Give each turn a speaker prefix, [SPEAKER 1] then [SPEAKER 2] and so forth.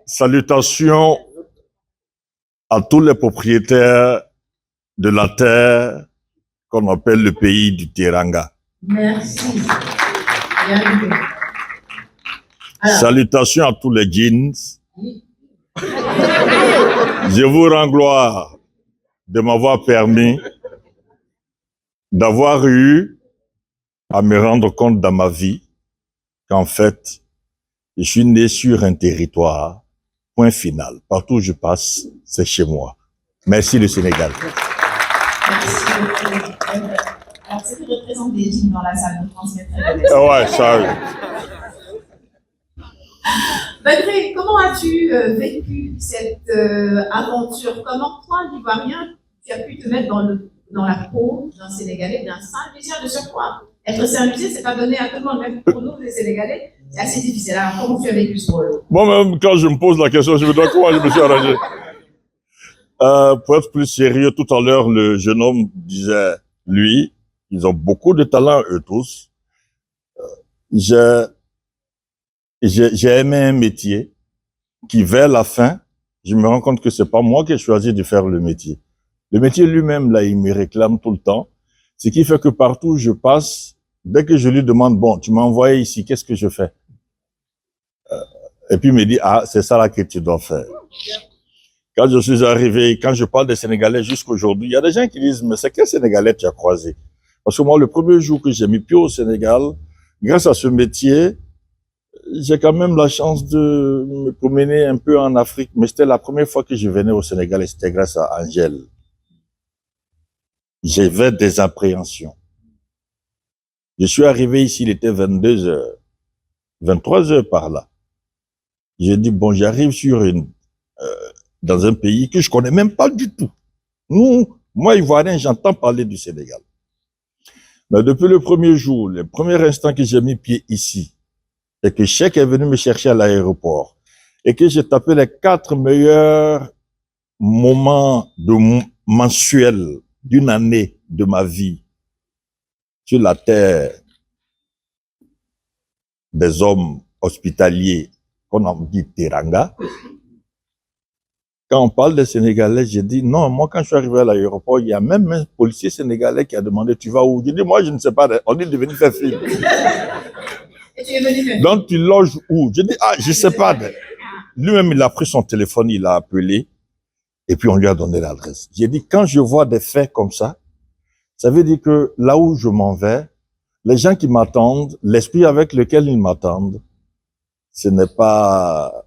[SPEAKER 1] Salutations à tous les propriétaires de la terre qu'on appelle le pays du Teranga.
[SPEAKER 2] Merci. Bienvenue. Alors,
[SPEAKER 1] Salutations à tous les jeans. Je vous rends gloire de m'avoir permis d'avoir eu à me rendre compte dans ma vie qu'en fait, je suis né sur un territoire, point final. Partout où je passe, c'est chez moi. Merci le Sénégal.
[SPEAKER 2] merci. Alors, ce qui représente des jeans dans la salle, nous transmettrai le message.
[SPEAKER 1] Ouais, ça.
[SPEAKER 2] Badré, comment as-tu vécu cette aventure? Comment toi, l'Ivoirien, tu as pu te mettre dans la peau d'un Sénégalais, d'un Saint-Louisien de surcroît? Être Saint-Louisien, c'est pas donné à tout le monde, même pour nous, les Sénégalais, c'est assez difficile. Alors, comment tu as vécu ce rôle?
[SPEAKER 1] Moi-même, quand je me pose la question, je me dis comment je me suis arrangé. Pour être plus sérieux, tout à l'heure, le jeune homme disait, lui, ils ont beaucoup de talent, eux tous. J'ai aimé un métier qui, vers la fin, je me rends compte que c'est pas moi qui ai choisi de faire le métier. Le métier lui-même, là, il me réclame tout le temps. Ce qui fait que partout où je passe, dès que je lui demande, bon, tu m'as envoyé ici, qu'est-ce que je fais? Et puis il me dit, ah, c'est ça là que tu dois faire. Quand je suis arrivé, quand je parle des Sénégalais jusqu'aujourd'hui, il y a des gens qui disent, mais c'est quel Sénégalais tu as croisé? Parce que moi, le premier jour que j'ai mis pied au Sénégal, grâce à ce métier, j'ai quand même la chance de me promener un peu en Afrique, mais c'était la première fois que je venais au Sénégal et c'était grâce à Angèle. J'avais des appréhensions. Je suis arrivé ici, il était 22 heures, 23 heures par là. J'ai dit, bon, j'arrive dans un pays que je connais même pas du tout. Moi, Ivoirien, j'entends parler du Sénégal. Mais depuis le premier jour, le premier instant que j'ai mis pied ici, et que Cheikh est venu me chercher à l'aéroport, et que j'ai tapé les 4 meilleurs moments mensuels d'une année de ma vie sur la terre des hommes hospitaliers qu'on a dit Teranga. Quand on parle des Sénégalais, j'ai dit non, moi quand je suis arrivé à l'aéroport, il y a même un policier sénégalais qui a demandé tu vas où? J'ai dit moi je ne sais pas, on est devenu faire film.
[SPEAKER 2] Et tu es venu faire.
[SPEAKER 1] Donc tu loges où? J'ai dit ah je sais pas. Lui-même il a pris son téléphone, il a appelé et puis on lui a donné l'adresse. J'ai dit quand je vois des faits comme ça veut dire que là où je m'en vais, les gens qui m'attendent, l'esprit avec lequel ils m'attendent, ce n'est pas